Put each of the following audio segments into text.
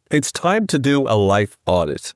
It's time to do a life audit.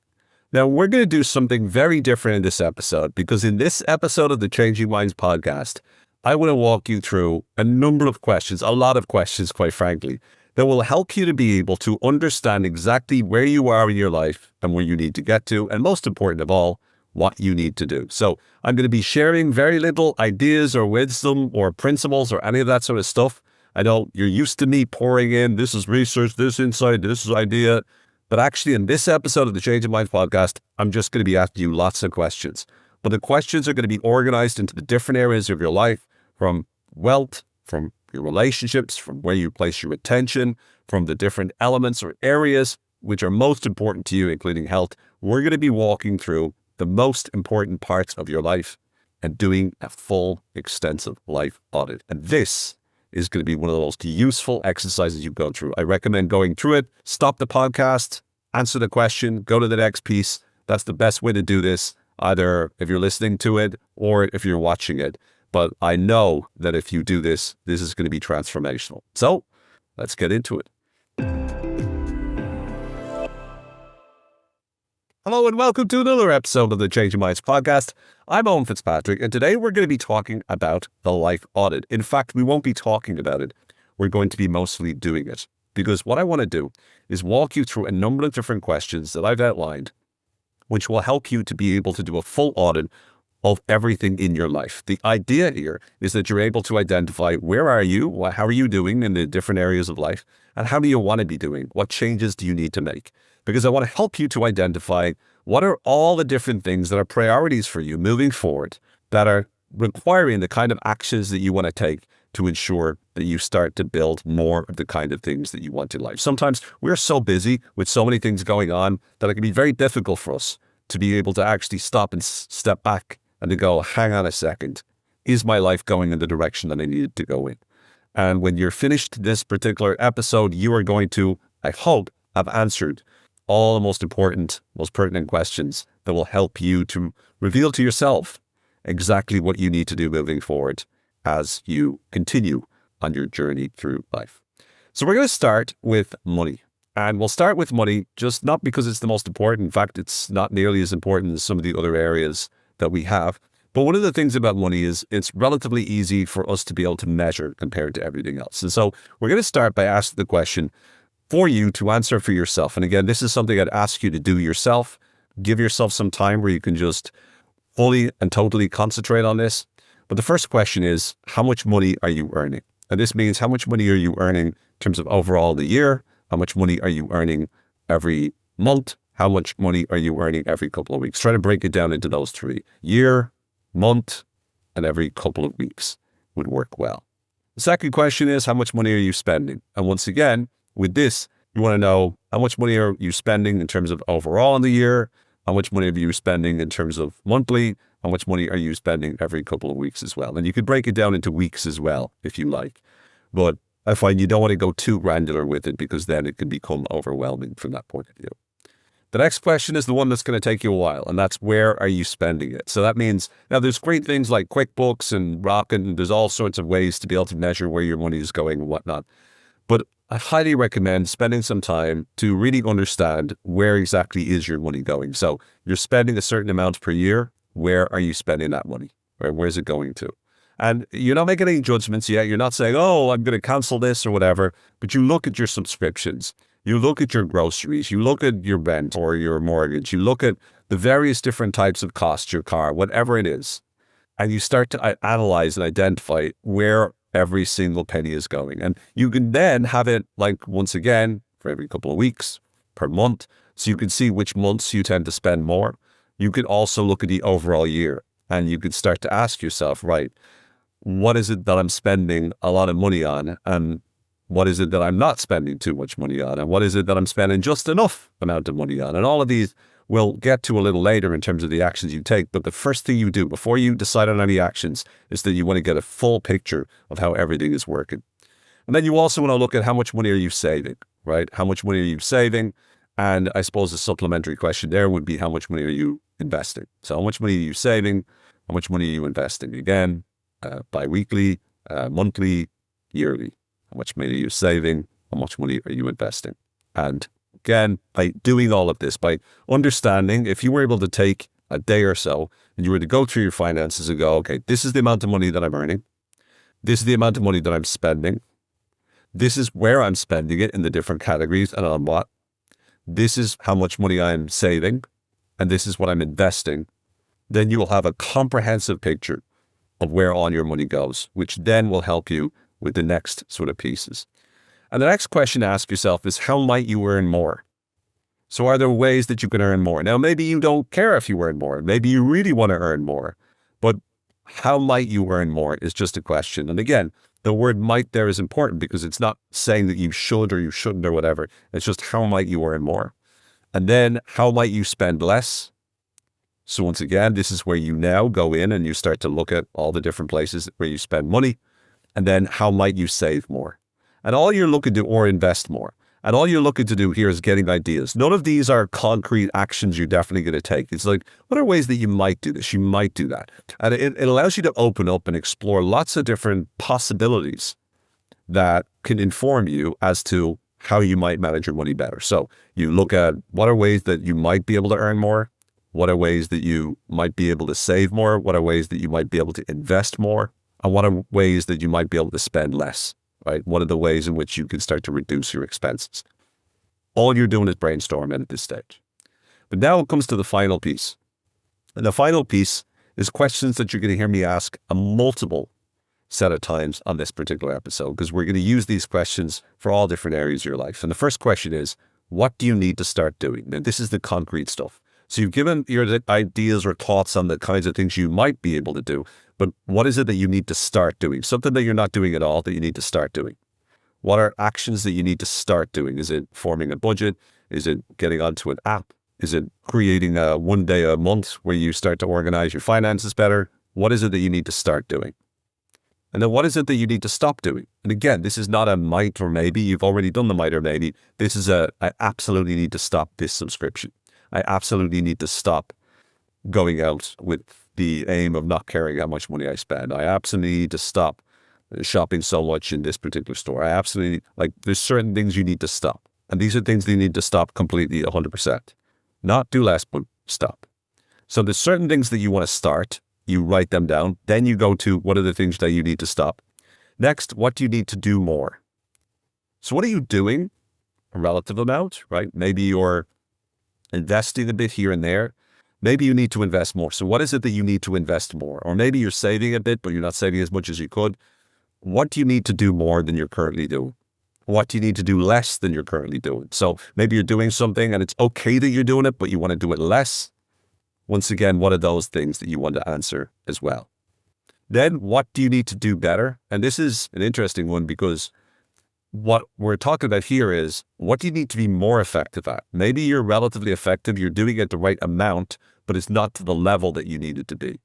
Now, we're going to do something very different in this episode because in this episode of the Changing Minds podcast, I want to walk you through a number of questions, a lot of questions, quite frankly, that will help you to be able to understand exactly where you are in your life and where you need to get to, and most important of all, what you need to do. So I'm going to be sharing very little ideas or wisdom or principles or any of that sort of stuff. I know you're used to me pouring in, this is research, this insight, this is idea. But actually in this episode of the Changing Minds podcast, I'm just going to be asking you lots of questions. But the questions are going to be organized into the different areas of your life, from wealth, from your relationships, from where you place your attention, from the different elements or areas which are most important to you, including health. We're going to be walking through the most important parts of your life and doing a full, extensive life audit. And this is going to be one of the most useful exercises you go through. I recommend going through it, stop the podcast, answer the question, go to the next piece. That's the best way to do this, either if you're listening to it or if you're watching it. But I know that if you do this, this is going to be transformational. So let's get into it. Hello and welcome to another episode of the Changing Minds podcast. I'm Owen Fitzpatrick, and today we're going to be talking about the life audit. In fact, we won't be talking about it. We're going to be mostly doing it, because what I want to do is walk you through a number of different questions that I've outlined, which will help you to be able to do a full audit of everything in your life. The idea here is that you're able to identify where are you, how are you doing in the different areas of life, and how do you want to be doing? What changes do you need to make? Because I want to help you to identify what are all the different things that are priorities for you moving forward that are requiring the kind of actions that you want to take to ensure that you start to build more of the kind of things that you want in life. Sometimes we're so busy with so many things going on that it can be very difficult for us to be able to actually stop and step back and to go, hang on a second, is my life going in the direction that I need it to go in? And when you're finished this particular episode, you are going to, I hope, have answered all the most important, most pertinent questions that will help you to reveal to yourself exactly what you need to do moving forward as you continue on your journey through life. So we're going to start with money. And we'll start with money, just not because it's the most important. In fact, it's not nearly as important as some of the other areas that we have. But one of the things about money is it's relatively easy for us to be able to measure compared to everything else. And so we're going to start by asking the question for you to answer for yourself. And again, this is something I'd ask you to do yourself. Give yourself some time where you can just fully and totally concentrate on this. But the first question is, how much money are you earning? And this means how much money are you earning in terms of overall the year? How much money are you earning every month? How much money are you earning every couple of weeks? Try to break it down into those three: year, month, and every couple of weeks would work well. The second question is, how much money are you spending? And once again, with this, you want to know how much money are you spending in terms of overall in the year? How much money are you spending in terms of monthly? How much money are you spending every couple of weeks as well? And you could break it down into weeks as well, if you like. But I find you don't want to go too granular with it because then it can become overwhelming from that point of view. The next question is the one that's going to take you a while, and that's where are you spending it? So that means, now there's great things like QuickBooks and Rocket, and there's all sorts of ways to be able to measure where your money is going and whatnot. But I highly recommend spending some time to really understand where exactly is your money going. So you're spending a certain amount per year. Where are you spending that money? Or where's it going to? And you're not making any judgments yet. You're not saying, oh, I'm going to cancel this or whatever. But you look at your subscriptions. You look at your groceries. You look at your rent or your mortgage. You look at the various different types of costs, your car, whatever it is. And you start to analyze and identify where every single penny is going. And you can then have it, like, once again, for every couple of weeks, per month. So you can see which months you tend to spend more. You could also look at the overall year. And you could start to ask yourself, right, what is it that I'm spending a lot of money on? And what is it that I'm not spending too much money on? And what is it that I'm spending just enough amount of money on? And all of these we'll get to a little later in terms of the actions you take. But the first thing you do before you decide on any actions is that you want to get a full picture of how everything is working. And then you also want to look at how much money are you saving, right? How much money are you saving? And I suppose the supplementary question there would be, how much money are you investing? So how much money are you saving? How much money are you investing? Again, bi-weekly, monthly, yearly. How much money are you saving? How much money are you investing? And again, by doing all of this, by understanding, if you were able to take a day or so and you were to go through your finances and go, okay, this is the amount of money that I'm earning. This is the amount of money that I'm spending. This is where I'm spending it in the different categories and on what. This is how much money I'm saving, and this is what I'm investing. Then you will have a comprehensive picture of where all your money goes, which then will help you with the next sort of pieces. And the next question to ask yourself is, how might you earn more? So are there ways that you can earn more? Now, maybe you don't care if you earn more. Maybe you really want to earn more. But how might you earn more is just a question. And again, the word might there is important because it's not saying that you should or you shouldn't or whatever. It's just how might you earn more? And then how might you spend less? So once again, this is where you now go in and you start to look at all the different places where you spend money. And then how might you save more? And all you're looking to, or invest more. And all you're looking to do here is getting ideas. None of these are concrete actions you're definitely going to take. It's like, what are ways that you might do this? You might do that. And it allows you to open up and explore lots of different possibilities that can inform you as to how you might manage your money better. So you look at what are ways that you might be able to earn more? What are ways that you might be able to save more? What are ways that you might be able to invest more? And what are ways that you might be able to spend less? Right? What are the ways in which you can start to reduce your expenses? All you're doing is brainstorming at this stage. But now it comes to the final piece. And the final piece is questions that you're going to hear me ask a multiple set of times on this particular episode, because we're going to use these questions for all different areas of your life. And the first question is, what do you need to start doing? Now, this is the concrete stuff. So you've given your ideas or thoughts on the kinds of things you might be able to do, but what is it that you need to start doing? Something that you're not doing at all that you need to start doing. What are actions that you need to start doing? Is it forming a budget? Is it getting onto an app? Is it creating a one day a month where you start to organize your finances better? What is it that you need to start doing? And then what is it that you need to stop doing? And again, this is not a might or maybe. You've already done the might or maybe. This is I absolutely need to stop this subscription. I absolutely need to stop going out with the aim of not caring how much money I spend. I absolutely need to stop shopping so much in this particular store. I absolutely, there's certain things you need to stop. And these are things that you need to stop completely 100%. Not do less, but stop. So there's certain things that you want to start. You write them down. Then you go to what are the things that you need to stop. Next, what do you need to do more? So what are you doing? A relative amount, right? Maybe you're investing a bit here and there. Maybe you need to invest more. So what is it that you need to invest more? Or maybe you're saving a bit, but you're not saving as much as you could. What do you need to do more than you're currently doing? What do you need to do less than you're currently doing? So maybe you're doing something and it's okay that you're doing it, but you want to do it less. Once again, what are those things that you want to answer as well? Then what do you need to do better? And this is an interesting one because what we're talking about here is, what do you need to be more effective at? Maybe you're relatively effective, you're doing it the right amount, but it's not to the level that you need it to be,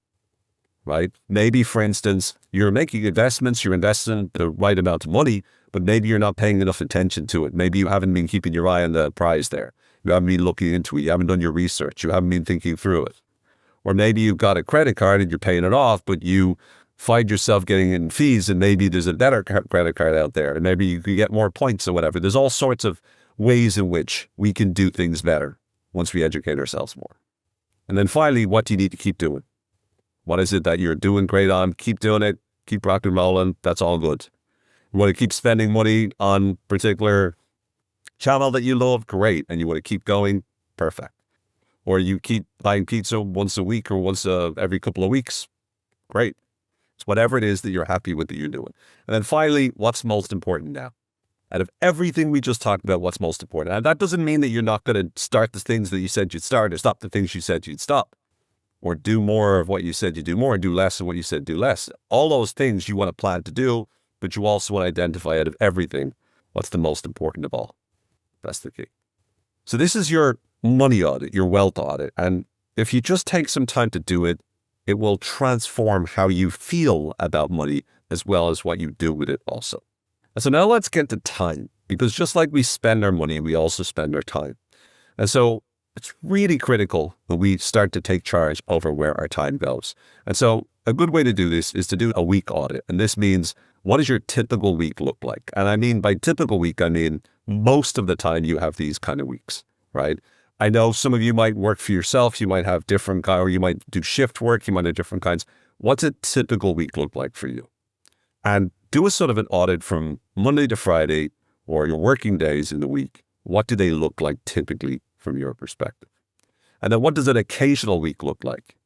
right? Maybe, for instance, you're making investments, you're investing the right amount of money, but maybe you're not paying enough attention to it. Maybe you haven't been keeping your eye on the prize there. You haven't been looking into it. You haven't done your research. You haven't been thinking through it. Or maybe you've got a credit card and you're paying it off, but you find yourself getting in fees and maybe there's a better credit card out there and maybe you can get more points or whatever. There's all sorts of ways in which we can do things better once we educate ourselves more. And then finally, what do you need to keep doing? What is it that you're doing great on? Keep doing it. Keep rock and rolling. That's all good. You want to keep spending money on particular channel that you love? Great. And you want to keep going? Perfect. Or you keep buying pizza once a week or once every couple of weeks? Great. It's whatever it is that you're happy with that you're doing. And then finally, what's most important now? Out of everything we just talked about, what's most important? And that doesn't mean that you're not going to start the things that you said you'd start or stop the things you said you'd stop. Or do more of what you said you'd do more, do less of what you said do less. All those things you want to plan to do, but you also want to identify out of everything what's the most important of all. That's the key. So this is your money audit, your wealth audit. And if you just take some time to do it, it will transform how you feel about money as well as what you do with it also. And so now let's get to time, because just like we spend our money, we also spend our time. And so it's really critical that we start to take charge over where our time goes. And so a good way to do this is to do a week audit. And this means what does your typical week look like? And I mean, by typical week, I mean, most of the time you have these kind of weeks, right? I know some of you might work for yourself. You might have different, or you might do shift work. You might have different kinds. What's a typical week look like for you? And do a sort of an audit from Monday to Friday, or your working days in the week. What do they look like typically from your perspective? And then what does an occasional week look like,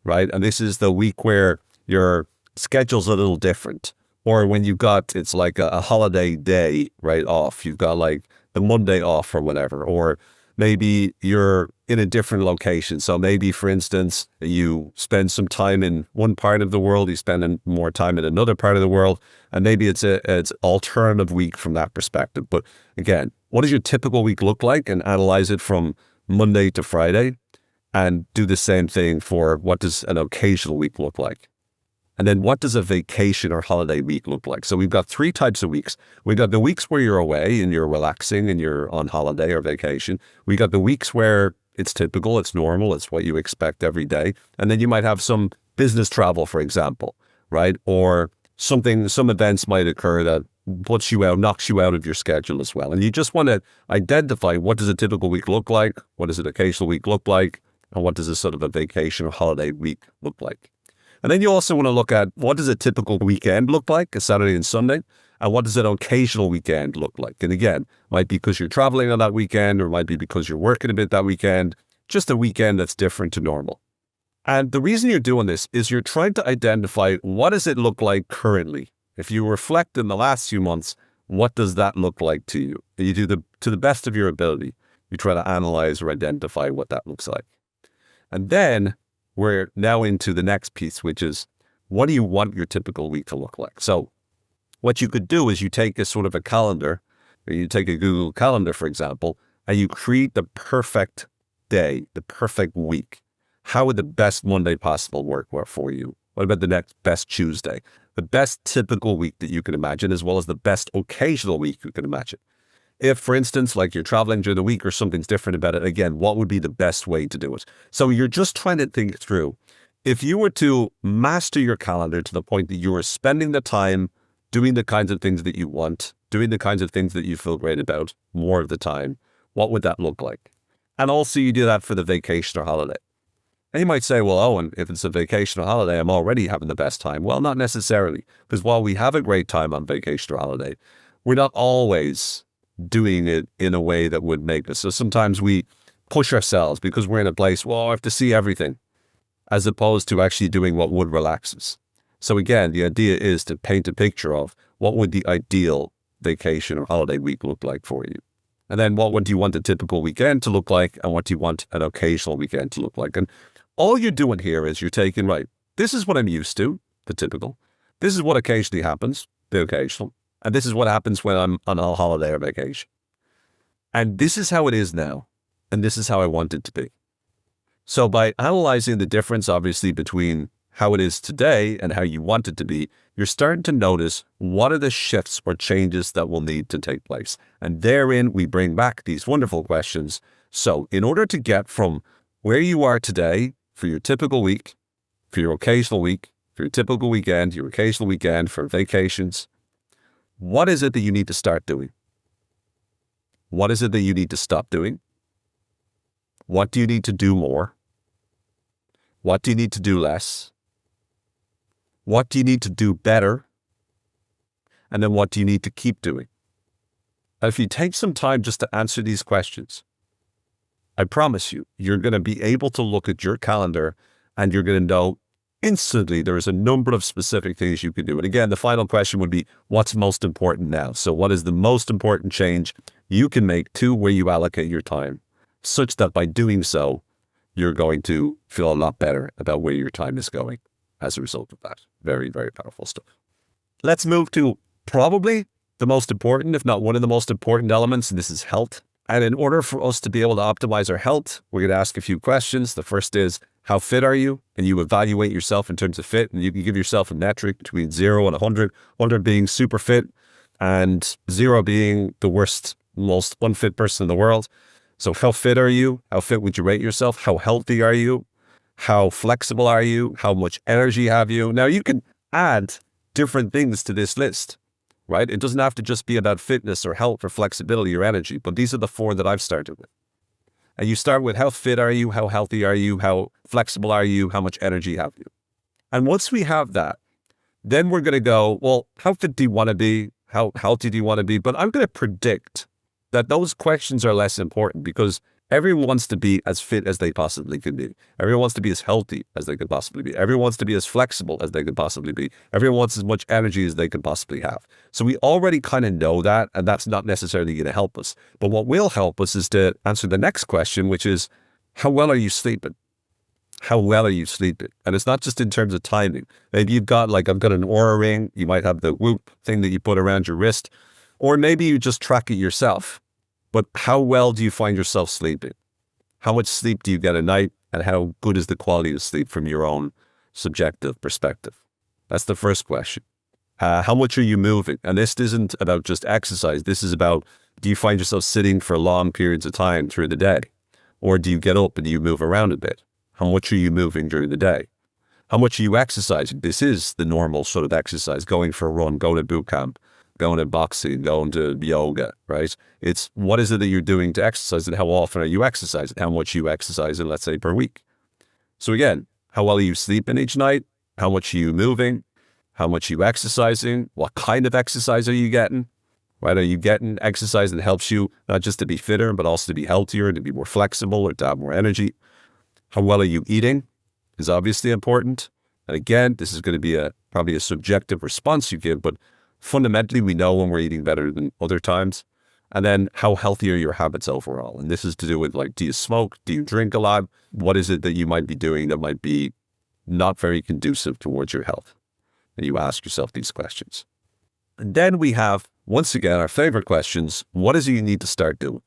right? And this is the week where your schedule's a little different, or when you've got, it's like a holiday day, right, off. You've got like the Monday off or whatever, or maybe you're in a different location. So maybe, for instance, you spend some time in one part of the world, you spend more time in another part of the world, and maybe it's alternative week from that perspective. But again, what does your typical week look like? And analyze it from Monday to Friday, and do the same thing for what does an occasional week look like? And then what does a vacation or holiday week look like? So we've got 3 types of weeks. We've got the weeks where you're away and you're relaxing and you're on holiday or vacation. We got the weeks where it's typical, it's normal, it's what you expect every day. And then you might have some business travel, for example, right? Or some events might occur that puts you out, knocks you out of your schedule as well. And you just want to identify, what does a typical week look like? What does an occasional week look like? And what does a sort of a vacation or holiday week look like? And then you also want to look at, what does a typical weekend look like, a Saturday and Sunday? And what does an occasional weekend look like? And again, might be because you're traveling on that weekend, or it might be because you're working a bit that weekend, just a weekend that's different to normal. And the reason you're doing this is you're trying to identify, what does it look like currently? If you reflect in the last few months, what does that look like to you? And you do to the best of your ability, you try to analyze or identify what that looks like. And then we're now into the next piece, which is, what do you want your typical week to look like? So what you could do is you take a sort of a calendar, or you take a Google Calendar, for example, and you create the perfect day, the perfect week. How would the best Monday possible work for you? What about the next best Tuesday? The best typical week that you can imagine, as well as the best occasional week you can imagine. If, for instance, like you're traveling during the week or something's different about it, again, what would be the best way to do it? So you're just trying to think through, if you were to master your calendar to the point that you are spending the time doing the kinds of things that you want, doing the kinds of things that you feel great about more of the time, what would that look like? And also you do that for the vacation or holiday. And you might say, well, Owen, if it's a vacation or holiday, I'm already having the best time. Well, not necessarily, because while we have a great time on vacation or holiday, we're not always doing it in a way that would make us. So sometimes we push ourselves because we're in a place, well, I have to see everything, as opposed to actually doing what would relax us. So again, the idea is to paint a picture of, what would the ideal vacation or holiday week look like for you? And then what do you want a typical weekend to look like? And what do you want an occasional weekend to look like? And all you're doing here is you're taking, right, this is what I'm used to, the typical. This is what occasionally happens, the occasional. And this is what happens when I'm on a holiday or vacation. And this is how it is now. And this is how I want it to be. So by analyzing the difference, obviously, between how it is today and how you want it to be, you're starting to notice, what are the shifts or changes that will need to take place. And therein, we bring back these wonderful questions. So in order to get from where you are today for your typical week, for your occasional week, for your typical weekend, your occasional weekend, for vacations, what is it that you need to start doing? What is it that you need to stop doing? What do you need to do more? What do you need to do less? What do you need to do better? And then what do you need to keep doing? And if you take some time just to answer these questions, I promise you, you're going to be able to look at your calendar and you're going to know instantly there is a number of specific things you can do. And again, the final question would be, what's most important now? So what is the most important change you can make to where you allocate your time, such that by doing so, you're going to feel a lot better about where your time is going as a result of that. Very, very powerful stuff. Let's move to probably the most important, if not one of the most important elements, and this is health. And in order for us to be able to optimize our health, we're going to ask a few questions. The first is, how fit are you? And you evaluate yourself in terms of fit, and you can give yourself a metric between 0 and 100, 100 being super fit and 0 being the worst, most unfit person in the world. So how fit are you? How fit would you rate yourself? How healthy are you? How flexible are you? How much energy have you? Now you can add different things to this list, right? It doesn't have to just be about fitness or health or flexibility or energy, but these are the 4 that I've started with. And you start with how fit are you? How healthy are you? How flexible are you? How much energy have you? And once we have that, then we're going to go, well, how fit do you want to be? How healthy do you want to be? But I'm going to predict that those questions are less important because everyone wants to be as fit as they possibly can be. Everyone wants to be as healthy as they could possibly be. Everyone wants to be as flexible as they could possibly be. Everyone wants as much energy as they could possibly have. So we already kind of know that, and that's not necessarily going to help us. But what will help us is to answer the next question, which is, how well are you sleeping? How well are you sleeping? And it's not just in terms of timing. Maybe you've got I've got an Oura ring. You might have the Whoop thing that you put around your wrist, or maybe you just track it yourself. But how well do you find yourself sleeping? How much sleep do you get a night? And how good is the quality of sleep from your own subjective perspective? That's the first question. How much are you moving? And this isn't about just exercise. This is about, do you find yourself sitting for long periods of time through the day? Or do you get up and you move around a bit? How much are you moving during the day? How much are you exercising? This is the normal sort of exercise, going for a run, going to boot camp, going to boxing, going to yoga, right? It's what is it that you're doing to exercise and how often are you exercising? How much are you exercising, let's say, per week? So again, how well are you sleeping each night? How much are you moving? How much are you exercising? What kind of exercise are you getting? Right? Are you getting exercise that helps you not just to be fitter, but also to be healthier, to be more flexible, or to have more energy? How well are you eating is obviously important. And again, this is going to be probably a subjective response you give, but fundamentally, we know when we're eating better than other times. And then how healthy are your habits overall? And this is to do with do you smoke? Do you drink a lot? What is it that you might be doing that might be not very conducive towards your health? And you ask yourself these questions. And then we have, once again, our favorite questions. What is it you need to start doing?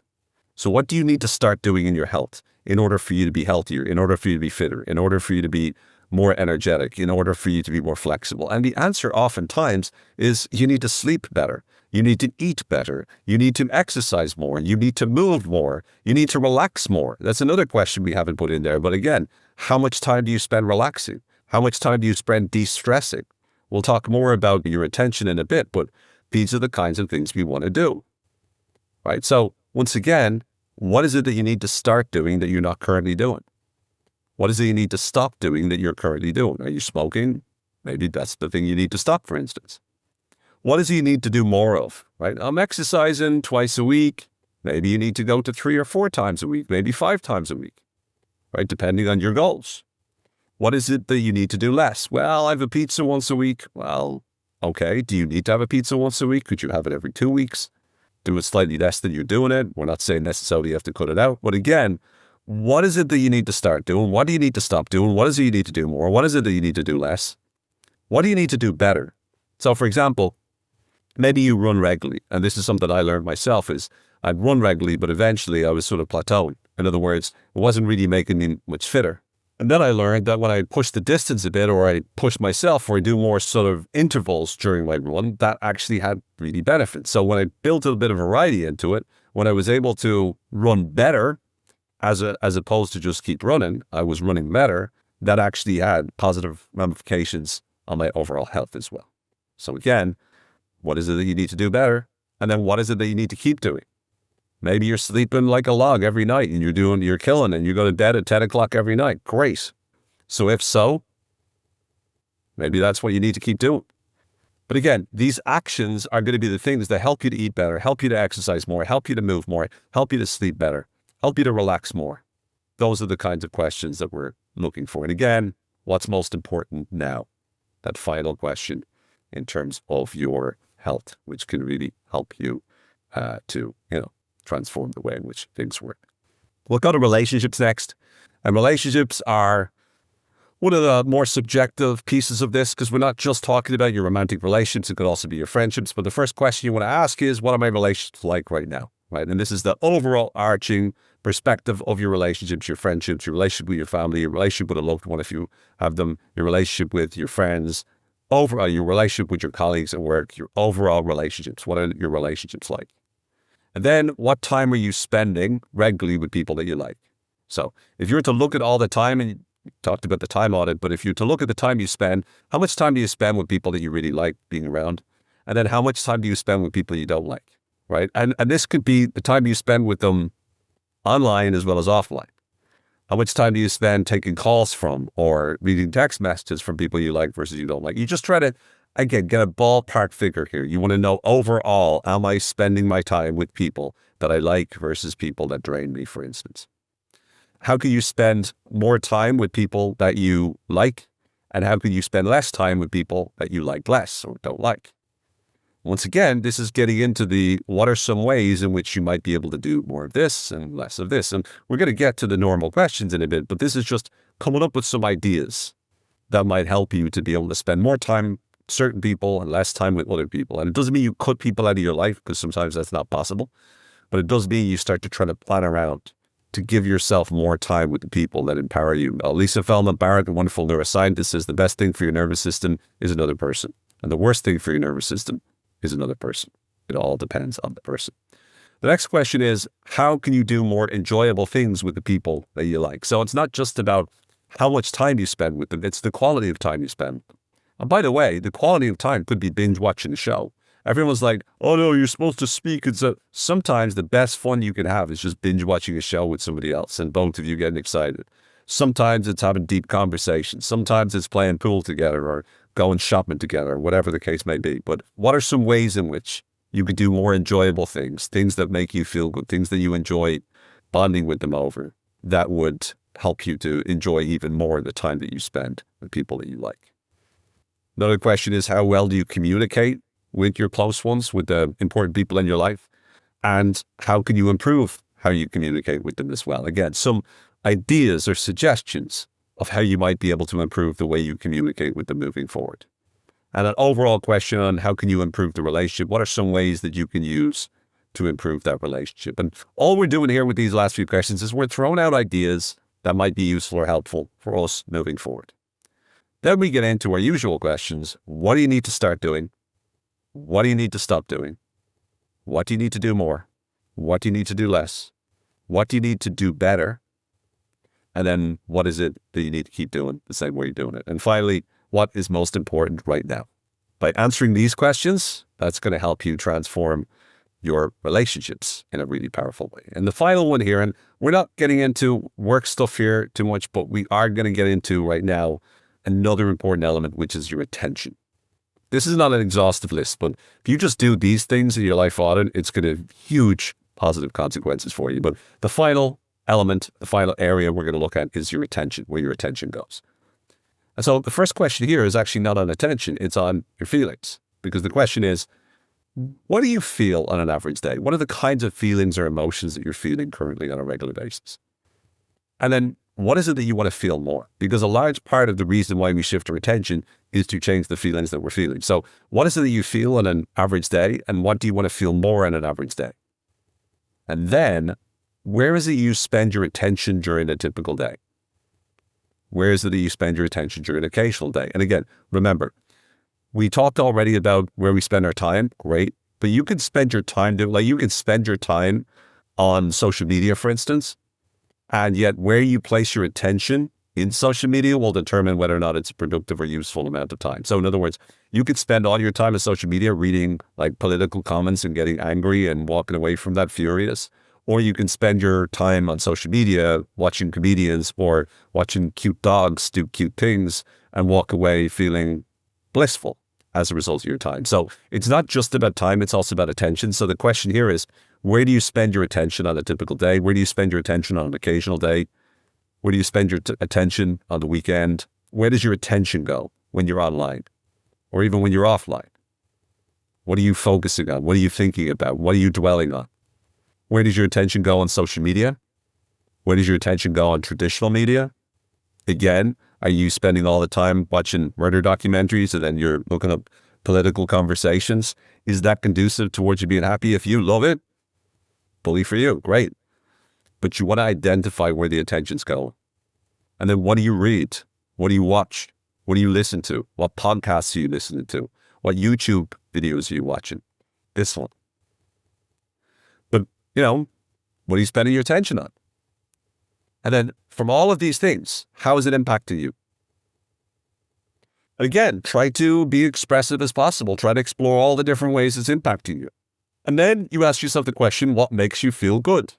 So what do you need to start doing in your health in order for you to be healthier, in order for you to be fitter, in order for you to be more energetic, in order for you to be more flexible? And the answer oftentimes is you need to sleep better. You need to eat better. You need to exercise more. You need to move more. You need to relax more. That's another question we haven't put in there. But again, how much time do you spend relaxing? How much time do you spend de-stressing? We'll talk more about your attention in a bit, but these are the kinds of things we want to do, right? So once again, what is it that you need to start doing that you're not currently doing? What is it you need to stop doing that you're currently doing? Are you smoking? Maybe that's the thing you need to stop, for instance. What is it you need to do more of, right? I'm exercising twice a week. Maybe you need to go to 3 or 4 times a week, maybe 5 times a week, right? Depending on your goals. What is it that you need to do less? Well, I have a pizza once a week. Well, okay. Do you need to have a pizza once a week? Could you have it every 2 weeks? Do it slightly less than you're doing it. We're not saying necessarily you have to cut it out. But again, what is it that you need to start doing? What do you need to stop doing? What is it you need to do more? What is it that you need to do less? What do you need to do better? So for example, maybe you run regularly. And this is something I learned myself is I'd run regularly, but eventually I was sort of plateauing. In other words, it wasn't really making me much fitter. And then I learned that when I push the distance a bit, or I push myself, or I do more sort of intervals during my run, that actually had really benefits. So when I built a bit of variety into it, when I was able to run better, as opposed to just keep running, I was running better. That actually had positive ramifications on my overall health as well. So again, what is it that you need to do better? And then what is it that you need to keep doing? Maybe you're sleeping like a log every night and you're killing and you go to bed at 10 o'clock every night. Great. So if so, maybe that's what you need to keep doing. But again, these actions are going to be the things that help you to eat better, help you to exercise more, help you to move more, help you to sleep better, help you to relax more. Those are the kinds of questions that we're looking for. And again, what's most important now? That final question in terms of your health, which can really help you to, transform the way in which things work. We'll go to relationships next. And relationships are one of the more subjective pieces of this, because we're not just talking about your romantic relationships. It could also be your friendships. But the first question you want to ask is, what are my relationships like right now? Right? And this is the overall arching perspective of your relationships, your friendships, your relationship with your family, your relationship with a loved one if you have them, your relationship with your friends, overall your relationship with your colleagues at work, your overall relationships. What are your relationships like? And then what time are you spending regularly with people that you like? So if you were to look at all the time and talked about the time audit, but if you're to look at the time you spend, how much time do you spend with people that you really like being around? And then how much time do you spend with people you don't like, right? And this could be the time you spend with them online as well as offline. How much time do you spend taking calls from or reading text messages from people you like versus you don't like? You just try to, again, get a ballpark figure here. You want to know overall, am I spending my time with people that I like versus people that drain me, for instance? How can you spend more time with people that you like? And how can you spend less time with people that you like less or don't like? Once again, this is getting into the what are some ways in which you might be able to do more of this and less of this. And we're going to get to the normal questions in a bit, but this is just coming up with some ideas that might help you to be able to spend more time with certain people and less time with other people. And it doesn't mean you cut people out of your life, because sometimes that's not possible, but it does mean you start to try to plan around to give yourself more time with the people that empower you. Lisa Feldman Barrett, a wonderful neuroscientist, says the best thing for your nervous system is another person. And the worst thing for your nervous system is another person. It all depends on the person. The next question is, how can you do more enjoyable things with the people that you like? So it's not just about how much time you spend with them, it's the quality of time you spend with them. And by the way, the quality of time could be binge watching a show. Everyone's like, oh no, you're supposed to speak. Sometimes the best fun you can have is just binge watching a show with somebody else and both of you getting excited. Sometimes it's having deep conversations. Sometimes it's playing pool together or going shopping together, whatever the case may be. But what are some ways in which you can do more enjoyable things, things that make you feel good, things that you enjoy bonding with them over, that would help you to enjoy even more the time that you spend with people that you like? Another question is, how well do you communicate with your close ones, with the important people in your life? And how can you improve how you communicate with them as well? Again, some ideas or suggestions of how you might be able to improve the way you communicate with them moving forward. And an overall question on how can you improve the relationship? What are some ways that you can use to improve that relationship? And all we're doing here with these last few questions is we're throwing out ideas that might be useful or helpful for us moving forward. Then we get into our usual questions. What do you need to start doing? What do you need to stop doing? What do you need to do more? What do you need to do less? What do you need to do better? And then what is it that you need to keep doing the same way you're doing it? And finally, what is most important right now? By answering these questions, that's going to help you transform your relationships in a really powerful way. And the final one here, and we're not getting into work stuff here too much, but we are going to get into right now another important element, which is your attention. This is not an exhaustive list, but if you just do these things in your life audit, it's going to have huge positive consequences for you. But the final element, the final area we're going to look at is your attention, where your attention goes. And so the first question here is actually not on attention, it's on your feelings. Because the question is, what do you feel on an average day? What are the kinds of feelings or emotions that you're feeling currently on a regular basis? And then what is it that you want to feel more? Because a large part of the reason why we shift our attention is to change the feelings that we're feeling. So what is it that you feel on an average day? And what do you want to feel more on an average day? And then where is it you spend your attention during a typical day? Where is it that you spend your attention during an occasional day? And again, remember, we talked already about where we spend our time. Great. But you can spend your time on social media, for instance, and yet where you place your attention in social media will determine whether or not it's a productive or useful amount of time. So in other words, you could spend all your time on social media reading like political comments and getting angry and walking away from that furious. Or you can spend your time on social media watching comedians or watching cute dogs do cute things and walk away feeling blissful as a result of your time. So it's not just about time, it's also about attention. So the question here is, where do you spend your attention on a typical day? Where do you spend your attention on an occasional day? Where do you spend your attention on the weekend? Where does your attention go when you're online or even when you're offline? What are you focusing on? What are you thinking about? What are you dwelling on? Where does your attention go on social media? Where does your attention go on traditional media? Again, are you spending all the time watching murder documentaries and then you're looking up political conversations? Is that conducive towards you being happy? If you love it, bully for you, great. But you want to identify where the attention's going. And then what do you read? What do you watch? What do you listen to? What podcasts are you listening to? What YouTube videos are you watching? This one. But, what are you spending your attention on? And then from all of these things, how is it impacting you? Again, try to be expressive as possible. Try to explore all the different ways it's impacting you. And then you ask yourself the question, what makes you feel good?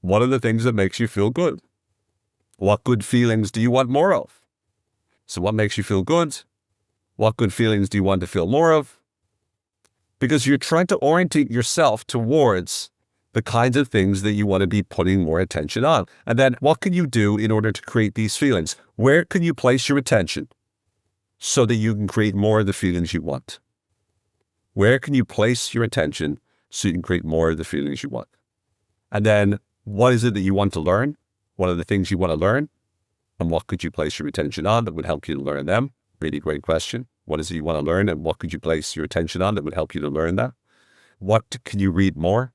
What are the things that makes you feel good? What good feelings do you want more of? So what makes you feel good? What good feelings do you want to feel more of? Because you're trying to orientate yourself towards the kinds of things that you want to be putting more attention on. And then what can you do in order to create these feelings? Where can you place your attention so that you can create more of the feelings you want? Where can you place your attention so you can create more of the feelings you want? And then what is it that you want to learn? What are the things you want to learn? And what could you place your attention on that would help you to learn them? Really great question. What is it you want to learn, and what could you place your attention on that would help you to learn that? What can you read more?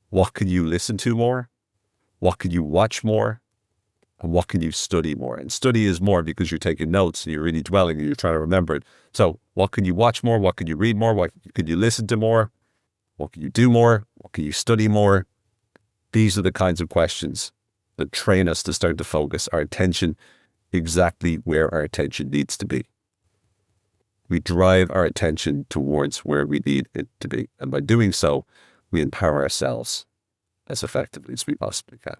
What can you listen to more? What can you watch more? And what can you study more? And study is more because you're taking notes and you're really dwelling and you're trying to remember it. So what can you watch more? What can you read more? What can you listen to more? What can you do more? What can you study more? These are the kinds of questions that train us to start to focus our attention exactly where our attention needs to be. We drive our attention towards where we need it to be. And by doing so, we empower ourselves as effectively as we possibly can.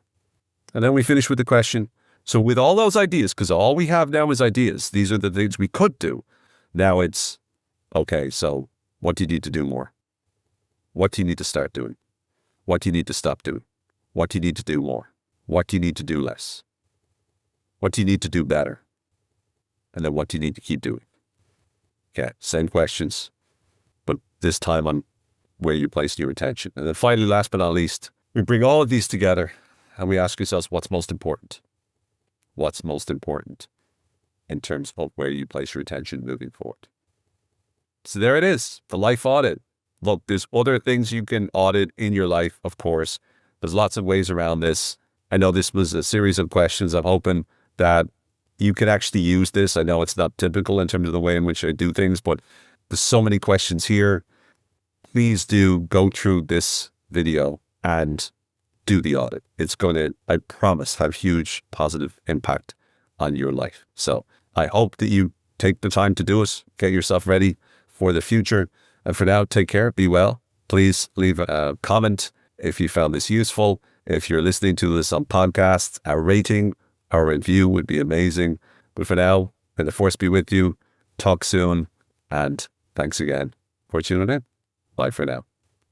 And then we finish with the question, so with all those ideas, because all we have now is ideas, these are the things we could do. Now it's, okay, so what do you need to do more? What do you need to start doing? What do you need to stop doing? What do you need to do more? What do you need to do less? What do you need to do better? And then what do you need to keep doing? Okay, same questions, but this time on where you place your attention. And then finally, last but not least, we bring all of these together and we ask ourselves, what's most important? What's most important in terms of where you place your attention moving forward? So there it is, the life audit. Look, there's other things you can audit in your life, of course. There's lots of ways around this. I know this was a series of questions. I'm hoping that you can actually use this. I know it's not typical in terms of the way in which I do things, but there's so many questions here. Please do go through this video and do the audit. It's going to, I promise, have huge positive impact on your life. So I hope that you take the time to do it, get yourself ready for the future. And for now, take care, be well. Please leave a comment if you found this useful. If you're listening to this on podcasts, a rating or review would be amazing. But for now, may the force be with you. Talk soon. And thanks again for tuning in. Bye for now.